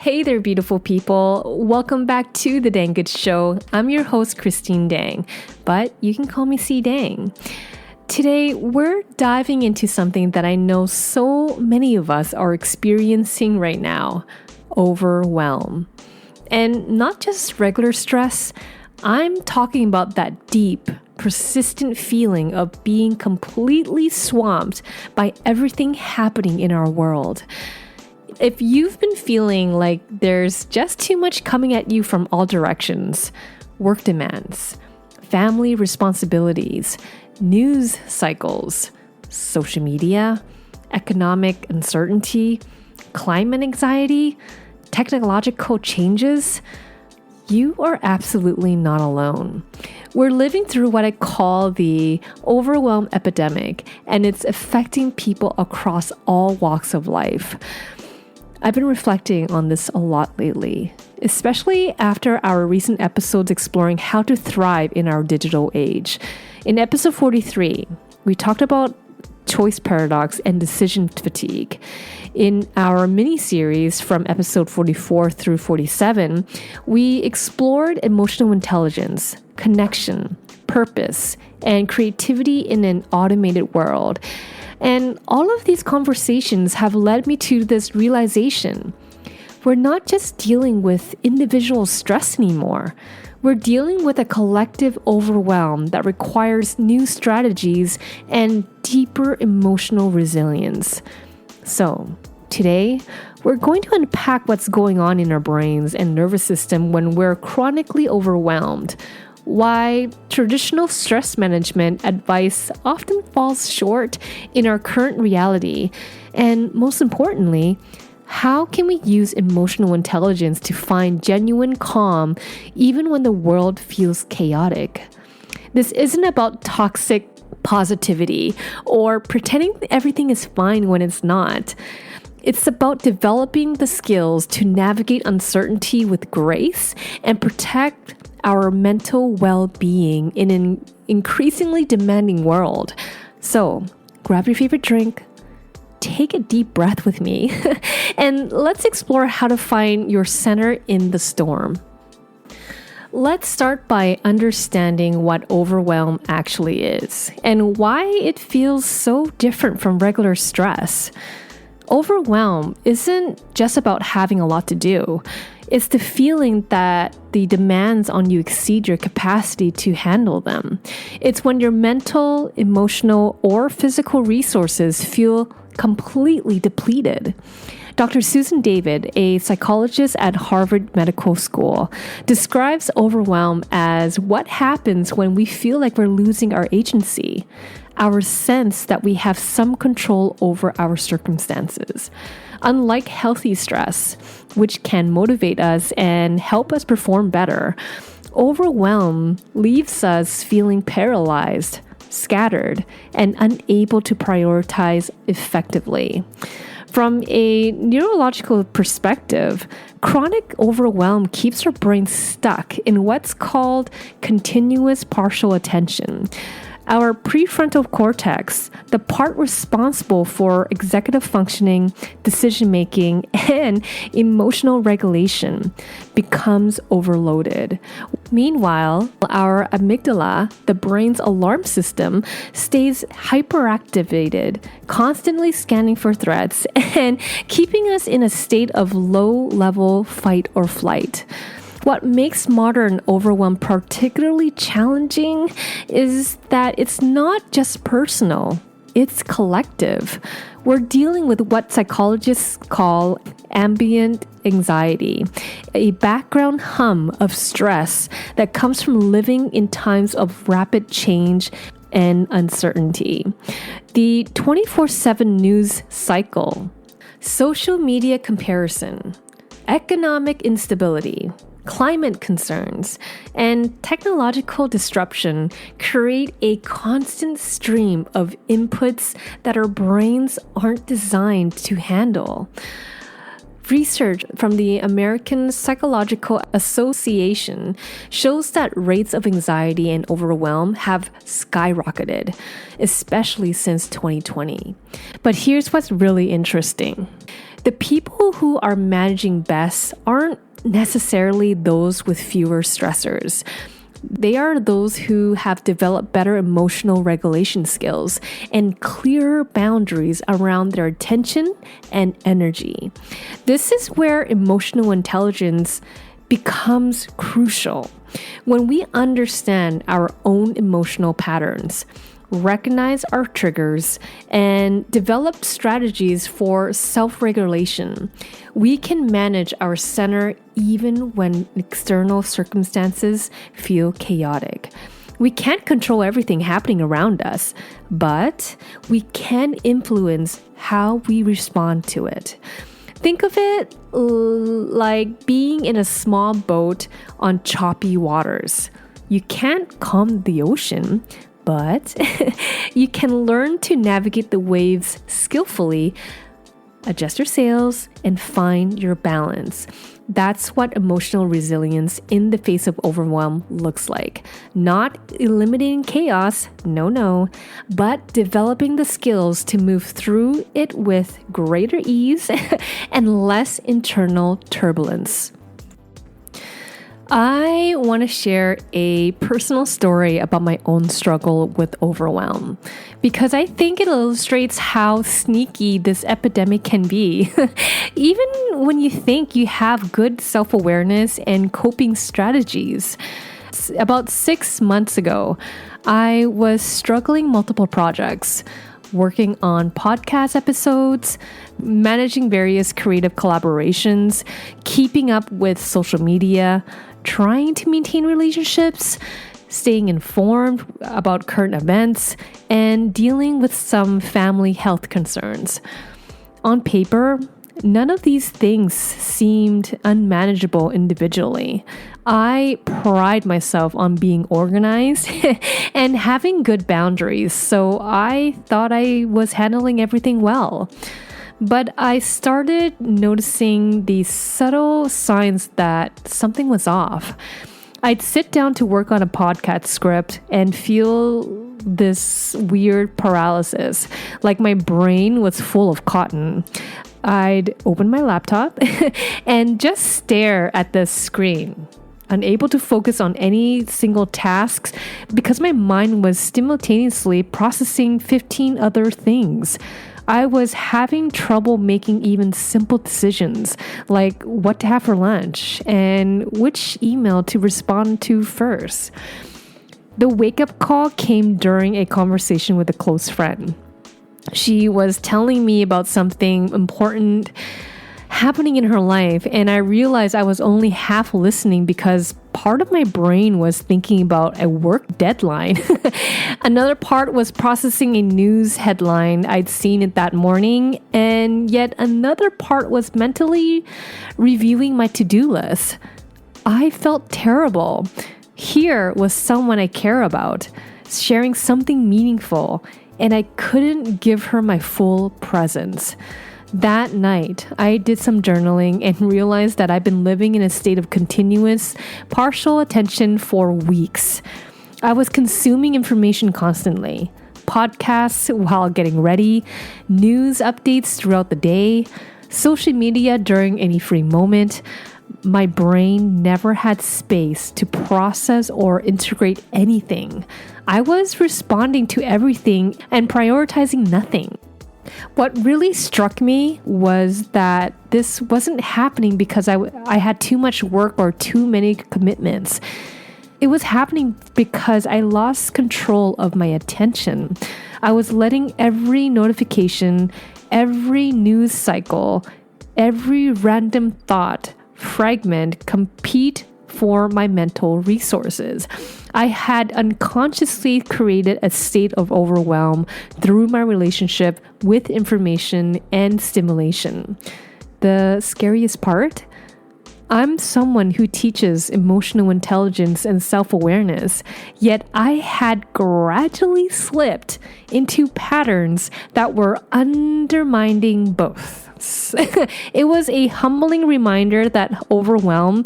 Hey there, beautiful people. Welcome back to The Dang Good Show. I'm your host, Christine Dang, but you can call me CDang. Today, we're diving into something that I know so many of us are experiencing right now, overwhelm. And not just regular stress, I'm talking about that deep, persistent feeling of being completely swamped by everything happening in our world. If you've been feeling like there's just too much coming at you from all directions, work demands, family responsibilities, news cycles, social media, economic uncertainty, climate anxiety, technological changes, you are absolutely not alone. We're living through what I call the Overwhelm Epidemic, and it's affecting people across all walks of life. I've been reflecting on this a lot lately, especially after our recent episodes exploring how to thrive in our digital age. In episode 43, we talked about choice paradox and decision fatigue. In our mini-series from episode 44 through 47, we explored emotional intelligence, connection, purpose, and creativity in an automated world. And all of these conversations have led me to this realization. We're not just dealing with individual stress anymore. We're dealing with a collective overwhelm that requires new strategies and deeper emotional resilience. So, today, we're going to unpack what's going on in our brains and nervous system when we're chronically overwhelmed, why traditional stress management advice often falls short in our current reality, and most importantly, how can we use emotional intelligence to find genuine calm even when the world feels chaotic? This isn't about toxic positivity or pretending everything is fine when it's not. It's about developing the skills to navigate uncertainty with grace and protect our mental well-being in an increasingly demanding world. So, grab your favorite drink, take a deep breath with me, and let's explore how to find your center in the storm. Let's start by understanding what overwhelm actually is and why it feels so different from regular stress. Overwhelm isn't just about having a lot to do. It's the feeling that the demands on you exceed your capacity to handle them. It's when your mental, emotional, or physical resources feel completely depleted. Dr. Susan David, a psychologist at Harvard Medical School, describes overwhelm as what happens when we feel like we're losing our agency, our sense that we have some control over our circumstances. Unlike healthy stress, which can motivate us and help us perform better, overwhelm leaves us feeling paralyzed, scattered, and unable to prioritize effectively. From a neurological perspective, chronic overwhelm keeps our brain stuck in what's called continuous partial attention. Our prefrontal cortex, the part responsible for executive functioning, decision-making, and emotional regulation, becomes overloaded. Meanwhile, our amygdala, the brain's alarm system, stays hyperactivated, constantly scanning for threats and keeping us in a state of low-level fight or flight. What makes modern overwhelm particularly challenging is that it's not just personal, it's collective. We're dealing with what psychologists call ambient anxiety, a background hum of stress that comes from living in times of rapid change and uncertainty. The 24/7 news cycle, social media comparison, economic instability, climate concerns, and technological disruption create a constant stream of inputs that our brains aren't designed to handle. Research from the American Psychological Association shows that rates of anxiety and overwhelm have skyrocketed, especially since 2020. But here's what's really interesting. The people who are managing best aren't necessarily those with fewer stressors. They are those who have developed better emotional regulation skills and clearer boundaries around their attention and energy. This is where emotional intelligence becomes crucial. When we understand our own emotional patterns, recognize our triggers, and develop strategies for self-regulation, we can manage our center even when external circumstances feel chaotic. We can't control everything happening around us, but we can influence how we respond to it. Think of it like being in a small boat on choppy waters. You can't calm the ocean, but you can learn to navigate the waves skillfully, adjust your sails, and find your balance. That's what emotional resilience in the face of overwhelm looks like. Not eliminating chaos, no, but developing the skills to move through it with greater ease and less internal turbulence. I want to share a personal story about my own struggle with overwhelm because I think it illustrates how sneaky this epidemic can be. Even when you think you have good self-awareness and coping strategies. About 6 months ago, I was struggling multiple projects, working on podcast episodes, managing various creative collaborations, keeping up with social media, trying to maintain relationships, staying informed about current events, and dealing with some family health concerns. On paper, none of these things seemed unmanageable individually. I pride myself on being organized and having good boundaries, so I thought I was handling everything well. But I started noticing these subtle signs that something was off. I'd sit down to work on a podcast script and feel this weird paralysis, like my brain was full of cotton. I'd open my laptop and just stare at the screen, unable to focus on any single tasks because my mind was simultaneously processing 15 other things. I was having trouble making even simple decisions like what to have for lunch and which email to respond to first. The wake-up call came during a conversation with a close friend. She was telling me about something important happening in her life, and I realized I was only half listening because part of my brain was thinking about a work deadline. Another part was processing a news headline I'd seen it that morning, and yet another part was mentally reviewing my to-do list. I felt terrible. Here was someone I care about, sharing something meaningful, and I couldn't give her my full presence. That night, I did some journaling and realized that I've been living in a state of continuous, partial attention for weeks. I was consuming information constantly. Podcasts while getting ready, news updates throughout the day, social media during any free moment. My brain never had space to process or integrate anything. I was responding to everything and prioritizing nothing. What really struck me was that this wasn't happening because I had too much work or too many commitments. It was happening because I lost control of my attention. I was letting every notification, every news cycle, every random thought fragment compete for my mental resources. I had unconsciously created a state of overwhelm through my relationship with information and stimulation. The scariest part? I'm someone who teaches emotional intelligence and self-awareness, yet I had gradually slipped into patterns that were undermining both. It was a humbling reminder that overwhelm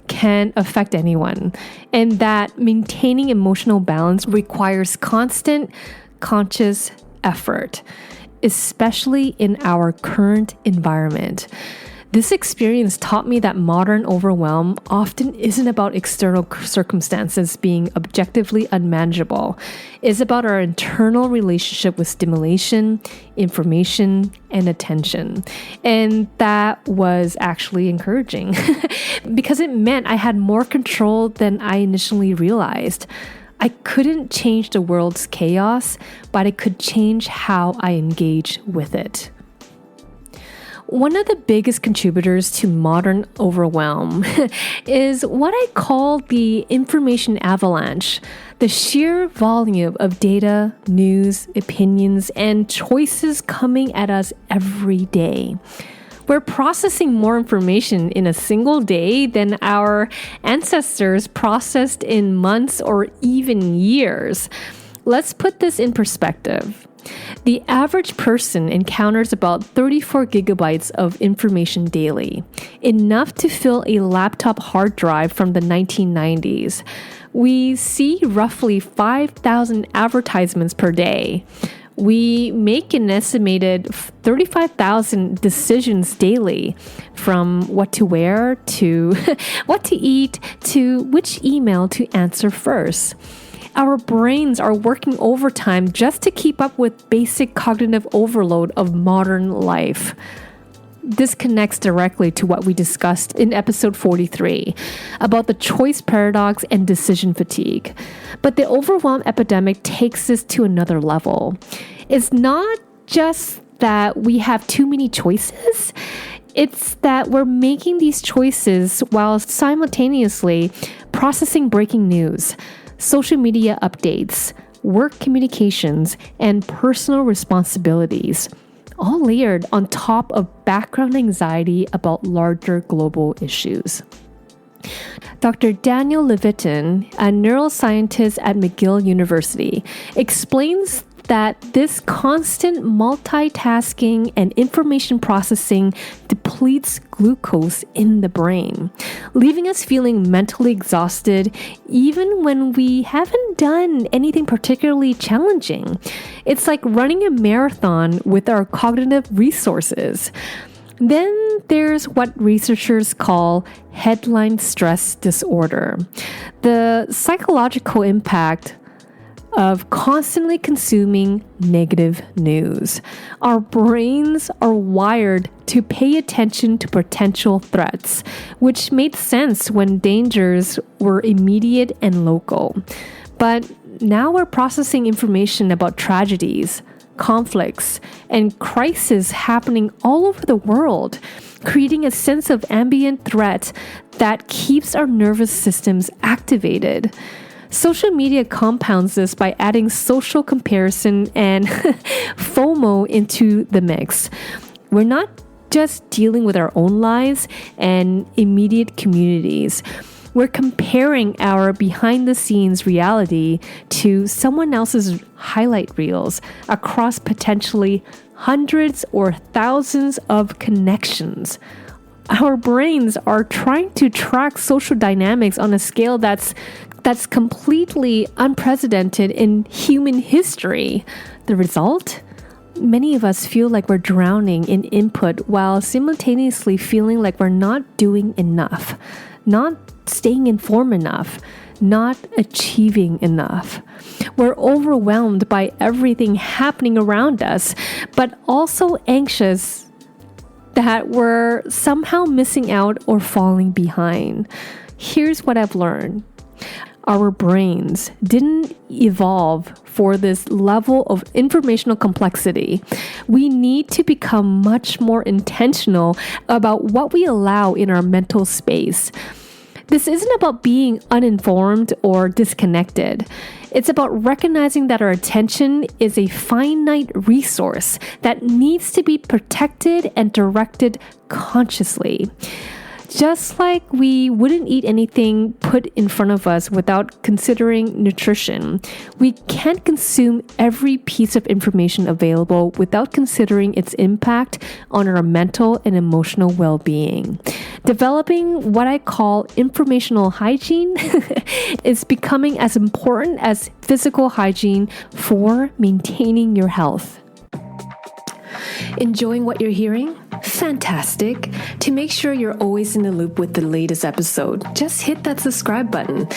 can affect anyone, and that maintaining emotional balance requires constant, conscious effort. especially in our current environment. This experience taught me that modern overwhelm often isn't about external circumstances being objectively unmanageable. It's about our internal relationship with stimulation, information, and attention. And that was actually encouraging because it meant I had more control than I initially realized. I couldn't change the world's chaos, but I could change how I engage with it. One of the biggest contributors to modern overwhelm is what I call the information avalanche, the sheer volume of data, news, opinions, and choices coming at us every day. We're processing more information in a single day than our ancestors processed in months or even years. Let's put this in perspective. The average person encounters about 34 gigabytes of information daily, enough to fill a laptop hard drive from the 1990s. We see roughly 5,000 advertisements per day. We make an estimated 35,000 decisions daily, from what to wear to what to eat to which email to answer first. Our brains are working overtime just to keep up with basic cognitive overload of modern life. This connects directly to what we discussed in episode 43 about the choice paradox and decision fatigue. But the overwhelm epidemic takes this to another level. It's not just that we have too many choices. It's that we're making these choices while simultaneously processing breaking news, social media updates, work communications, and personal responsibilities, all layered on top of background anxiety about larger global issues. Dr. Daniel Levitin, a neuroscientist at McGill University, explains that this constant multitasking and information processing depletes glucose in the brain, leaving us feeling mentally exhausted even when we haven't done anything particularly challenging. It's like running a marathon with our cognitive resources. Then there's what researchers call headline stress disorder, the psychological impact of constantly consuming negative news. Our brains are wired to pay attention to potential threats, which made sense when dangers were immediate and local. But now we're processing information about tragedies, conflicts, and crises happening all over the world, creating a sense of ambient threat that keeps our nervous systems activated. Social media compounds this by adding social comparison and FOMO into the mix. We're not just dealing with our own lives and immediate communities. We're comparing our behind-the-scenes reality to someone else's highlight reels across potentially hundreds or thousands of connections. Our brains are trying to track social dynamics on a scale that's completely unprecedented in human history. The result? Many of us feel like we're drowning in input while simultaneously feeling like we're not doing enough, not staying informed enough, not achieving enough. We're overwhelmed by everything happening around us, but also anxious that we're somehow missing out or falling behind. Here's what I've learned. Our brains didn't evolve for this level of informational complexity. We need to become much more intentional about what we allow in our mental space. This isn't about being uninformed or disconnected. It's about recognizing that our attention is a finite resource that needs to be protected and directed consciously. Just like we wouldn't eat anything put in front of us without considering nutrition, we can't consume every piece of information available without considering its impact on our mental and emotional well-being. Developing what I call informational hygiene is becoming as important as physical hygiene for maintaining your health. Enjoying what you're hearing? Fantastic. To make sure you're always in the loop with the latest episode, just hit that subscribe button.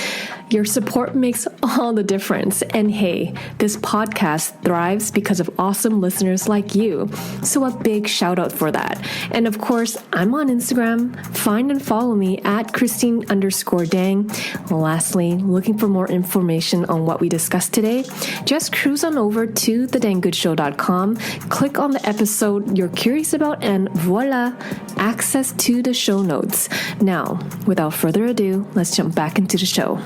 Your support makes all the difference. And hey, this podcast thrives because of awesome listeners like you. So a big shout out for that. And of course, I'm on Instagram. Find and follow me at Christine_Dang. Lastly, looking for more information on what we discussed today? Just cruise on over to thedangoodshow.com, click on the episode you're curious about, and voila, access to the show notes. Now, without further ado, let's jump back into the show.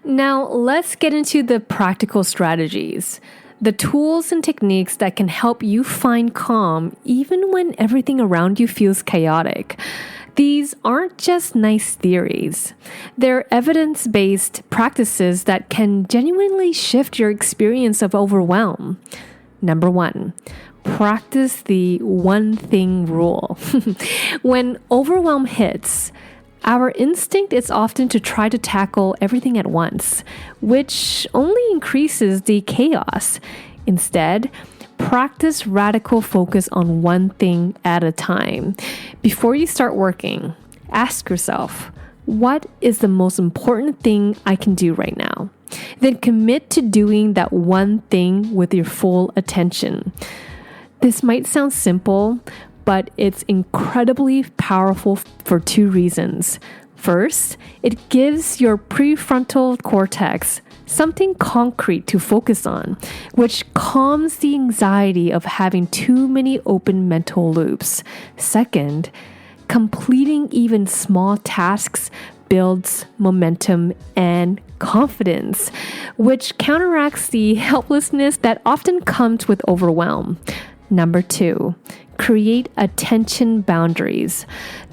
Now, let's get into the practical strategies, the tools and techniques that can help you find calm even when everything around you feels chaotic. These aren't just nice theories. They're evidence-based practices that can genuinely shift your experience of overwhelm. Number 1, practice the one thing rule. When overwhelm hits, our instinct is often to try to tackle everything at once, which only increases the chaos. Instead, practice radical focus on one thing at a time. Before you start working, ask yourself, what is the most important thing I can do right now? Then commit to doing that one thing with your full attention. This might sound simple, but it's incredibly powerful for 2 reasons. First, it gives your prefrontal cortex something concrete to focus on, which calms the anxiety of having too many open mental loops. Second, completing even small tasks builds momentum and confidence, which counteracts the helplessness that often comes with overwhelm. Number 2, create attention boundaries.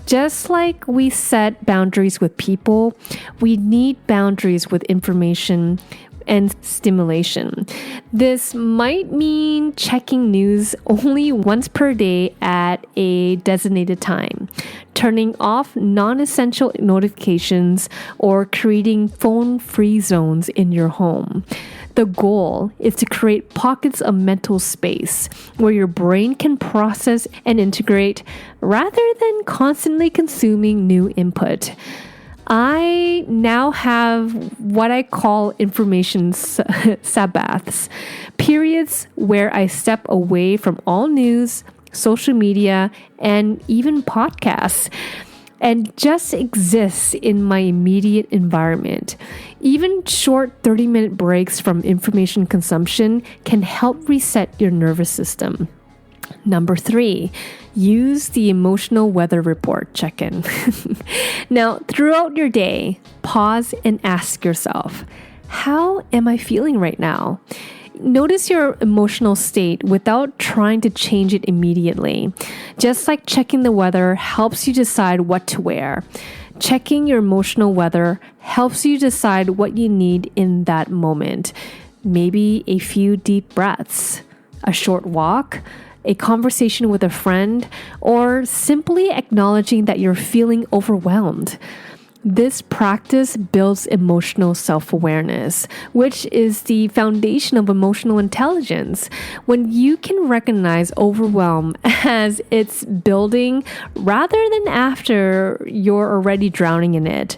Just like we set boundaries with people, we need boundaries with information and stimulation. This might mean checking news only once per day at a designated time, turning off non-essential notifications, or creating phone-free zones in your home. The goal is to create pockets of mental space where your brain can process and integrate rather than constantly consuming new input. I now have what I information sabbaths, periods where I step away from all news, social media, and even podcasts, and just exist in my immediate environment. Even short 30-minute breaks from information consumption can help reset your nervous system. Number 3, use the emotional weather report check-in. Now, throughout your day, pause and ask yourself, how am I feeling right now? Notice your emotional state without trying to change it immediately. Just like checking the weather helps you decide what to wear, checking your emotional weather helps you decide what you need in that moment. Maybe a few deep breaths, a short walk, a conversation with a friend, or simply acknowledging that you're feeling overwhelmed. This practice builds emotional self-awareness, which is the foundation of emotional intelligence. When you can recognize overwhelm as it's building rather than after you're already drowning in it,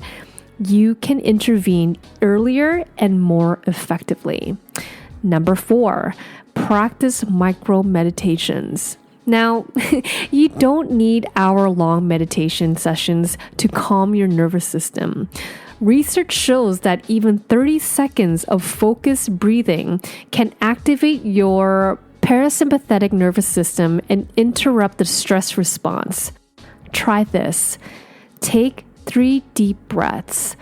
you can intervene earlier and more effectively. Number 4, practice micro meditations. Now, you don't need hour-long meditation sessions to calm your nervous system. Research shows that even 30 seconds of focused breathing can activate your parasympathetic nervous system and interrupt the stress response. Try this. Take 3 deep breaths,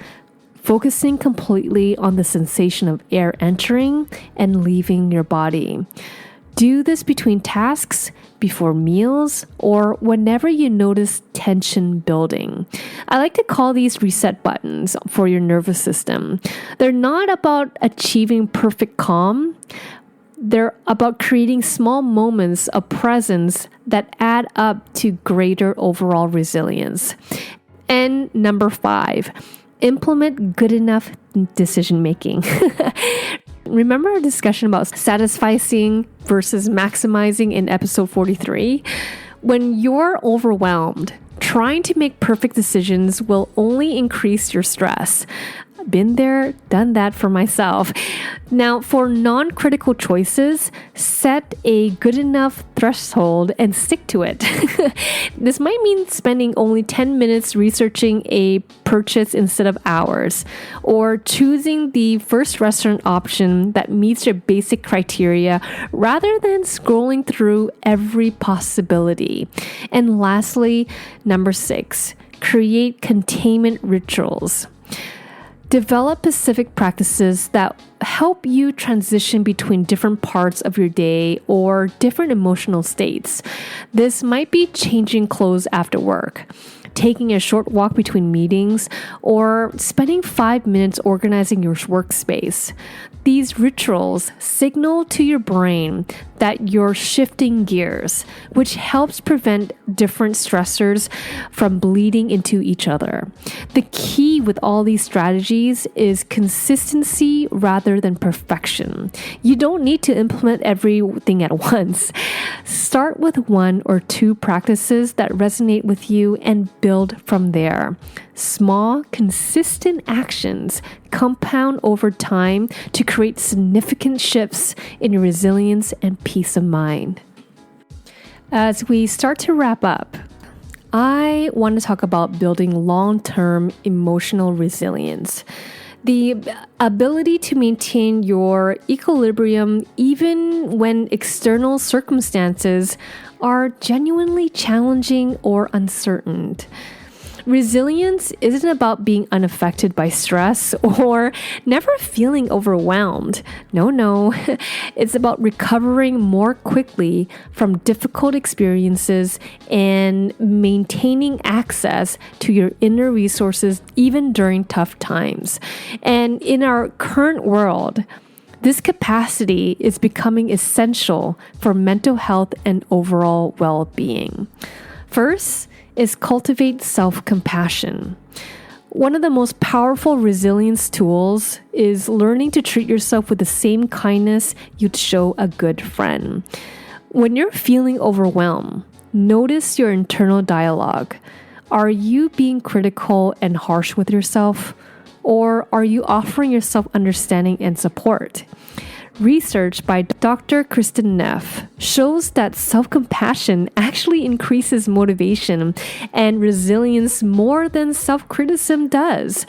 focusing completely on the sensation of air entering and leaving your body. Do this between tasks, before meals, or whenever you notice tension building. I like to call these reset buttons for your nervous system. They're not about achieving perfect calm. They're about creating small moments of presence that add up to greater overall resilience. And number 5, implement good enough decision making. Remember our discussion about satisficing versus maximizing in episode 43? When you're overwhelmed, trying to make perfect decisions will only increase your stress. Been there, done that for myself. Now, for non-critical choices, set a good enough threshold and stick to it. This might mean spending only 10 minutes researching a purchase instead of hours, or choosing the first restaurant option that meets your basic criteria rather than scrolling through every possibility. And lastly, number 6, create containment rituals. Develop specific practices that help you transition between different parts of your day or different emotional states. This might be changing clothes after work, taking a short walk between meetings, or spending 5 minutes organizing your workspace. These rituals signal to your brain that you're shifting gears, which helps prevent different stressors from bleeding into each other. The key with all these strategies is consistency rather than perfection. You don't need to implement everything at once. Start with 1 or 2 practices that resonate with you and build from there. Small, consistent actions compound over time to create significant shifts in your resilience and peace of mind. As we start to wrap up, I want to talk about building long-term emotional resilience. The ability to maintain your equilibrium even when external circumstances are genuinely challenging or uncertain. Resilience isn't about being unaffected by stress or never feeling overwhelmed. No. It's about recovering more quickly from difficult experiences and maintaining access to your inner resources even during tough times. And in our current world, this capacity is becoming essential for mental health and overall well-being. First, is cultivate self-compassion. One of the most powerful resilience tools is learning to treat yourself with the same kindness you'd show a good friend. When you're feeling overwhelmed, notice your internal dialogue. Are you being critical and harsh with yourself? Or are you offering yourself understanding and support? Research by Dr. Kristen Neff shows that self-compassion actually increases motivation and resilience more than self-criticism does.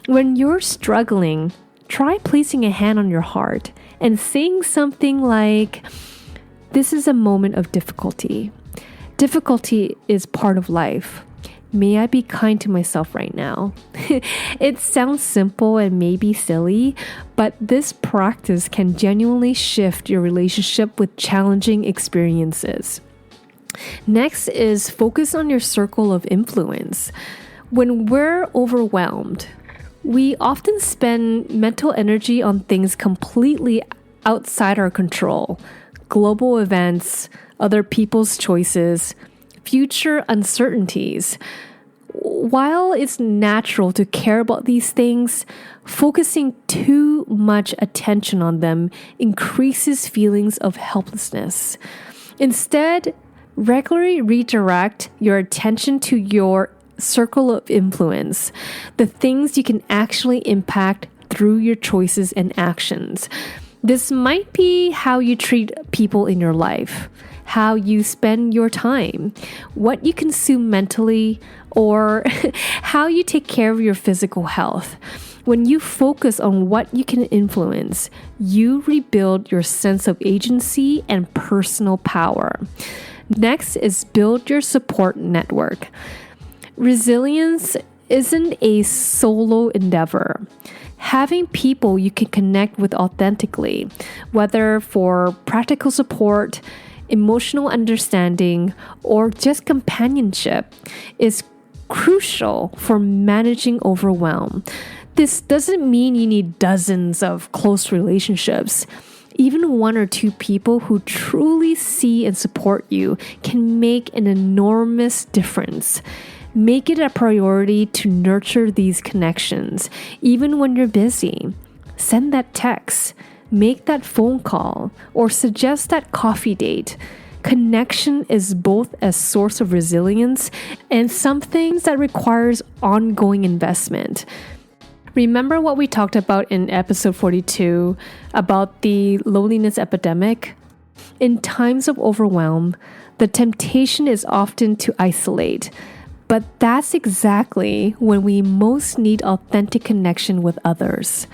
When you're struggling, try placing a hand on your heart and saying something like, "This is a moment of difficulty. Difficulty is part of life. May I be kind to myself right now?" It sounds simple and maybe silly, but this practice can genuinely shift your relationship with challenging experiences. Next is focus on your circle of influence. When we're overwhelmed, we often spend mental energy on things completely outside our control. Global events, other people's choices, future uncertainties. While it's natural to care about these things, focusing too much attention on them increases feelings of helplessness. Instead, regularly redirect your attention to your circle of influence, the things you can actually impact through your choices and actions. This might be how you treat people in your life, how you spend your time, what you consume mentally, or how you take care of your physical health. When you focus on what you can influence, you rebuild your sense of agency and personal power. Next is build your support network. Resilience isn't a solo endeavor. Having people you can connect with authentically, whether for practical support, emotional understanding, or just companionship, is crucial for managing overwhelm. This doesn't mean you need dozens of close relationships. Even 1 or 2 people who truly see and support you can make an enormous difference. Make it a priority to nurture these connections, even when you're busy. Send that text. make that phone call, or suggest that coffee date. Connection is both a source of resilience and something that requires ongoing investment. Remember what we talked about in episode 42 about the loneliness epidemic? In times of overwhelm, the temptation is often to isolate, but that's exactly when we most need authentic connection with others.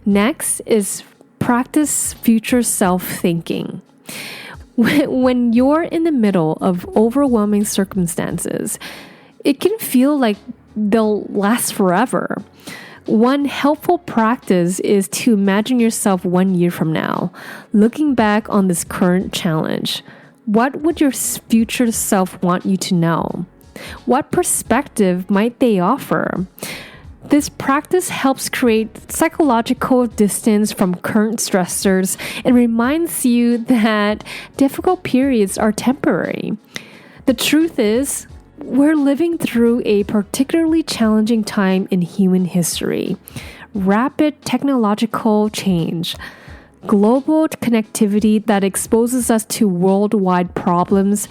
Next is practice future self-thinking. When you're in the middle of overwhelming circumstances, it can feel like they'll last forever. One helpful practice is to imagine yourself 1 year from now, looking back on this current challenge. What would your future self want you to know? What perspective might they offer? This practice helps create psychological distance from current stressors and reminds you that difficult periods are temporary. The truth is, we're living through a particularly challenging time in human history. Rapid technological change, global connectivity that exposes us to worldwide problems,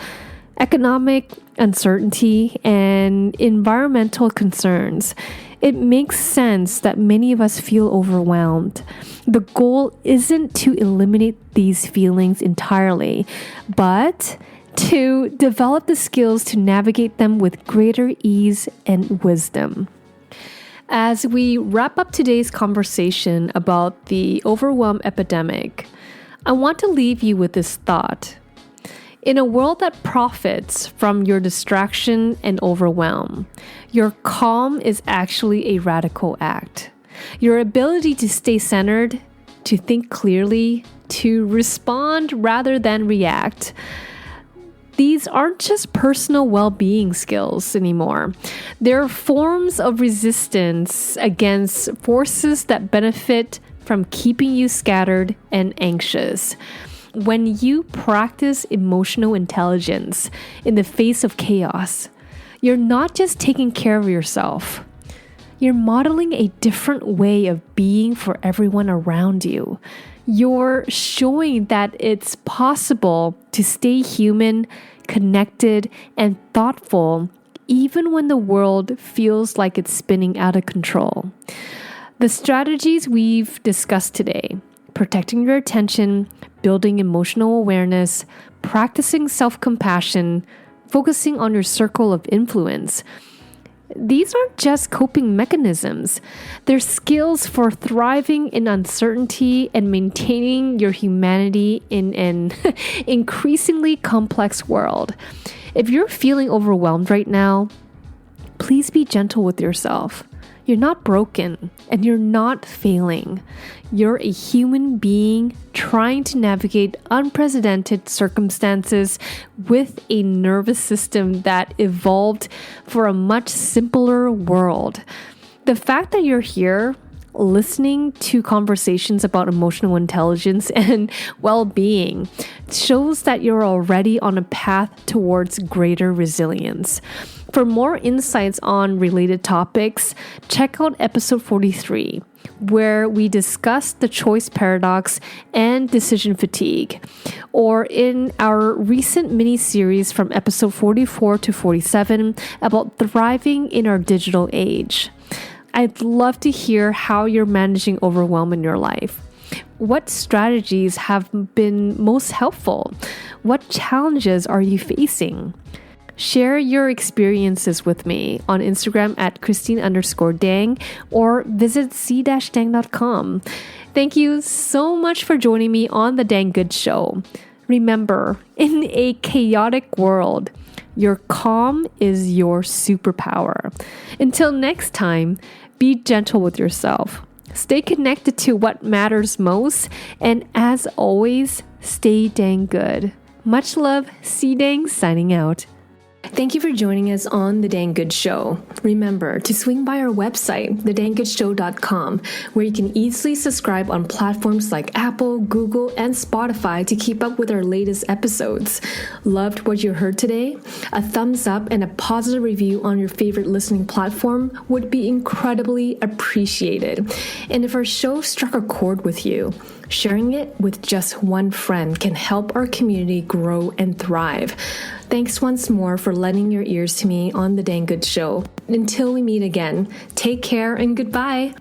economic uncertainty, and environmental concerns. It makes sense that many of us feel overwhelmed. The goal isn't to eliminate these feelings entirely, but to develop the skills to navigate them with greater ease and wisdom. As we wrap up today's conversation about the overwhelm epidemic, I want to leave you with this thought. In a world that profits from your distraction and overwhelm, your calm is actually a radical act. Your ability to stay centered, to think clearly, to respond rather than react. These aren't just personal well-being skills anymore. They're forms of resistance against forces that benefit from keeping you scattered and anxious. When you practice emotional intelligence in the face of chaos, you're not just taking care of yourself. You're modeling a different way of being for everyone around you. You're showing that it's possible to stay human, connected, and thoughtful even when the world feels like it's spinning out of control. The strategies we've discussed today, protecting your attention, building emotional awareness, practicing self-compassion, focusing on your circle of influence, these aren't just coping mechanisms. They're skills for thriving in uncertainty and maintaining your humanity in an increasingly complex world. If you're feeling overwhelmed right now, please be gentle with yourself. You're not broken and you're not failing. You're a human being trying to navigate unprecedented circumstances with a nervous system that evolved for a much simpler world. The fact that you're here listening to conversations about emotional intelligence and well-being shows that you're already on a path towards greater resilience. For more insights on related topics, check out episode 43, where we discuss the choice paradox and decision fatigue, or in our recent mini-series from episode 44 to 47 about thriving in our digital age. I'd love to hear how you're managing overwhelm in your life. What strategies have been most helpful? What challenges are you facing? Share your experiences with me on Instagram at Christine_Dang or visit c-dang.com. Thank you so much for joining me on The Dang Good Show. Remember, in a chaotic world, your calm is your superpower. Until next time, be gentle with yourself. Stay connected to what matters most. And as always, stay dang good. Much love, CDang signing out. Thank you for joining us on The Dang Good Show. Remember to swing by our website, thedangoodshow.com, where you can easily subscribe on platforms like Apple, Google, and Spotify to keep up with our latest episodes. Loved what you heard today? A thumbs up and a positive review on your favorite listening platform would be incredibly appreciated. And if our show struck a chord with you, Sharing it with just one friend can help our community grow and thrive. Thanks once more for lending your ears to me on The Dang Good Show. Until we meet again, take care and goodbye.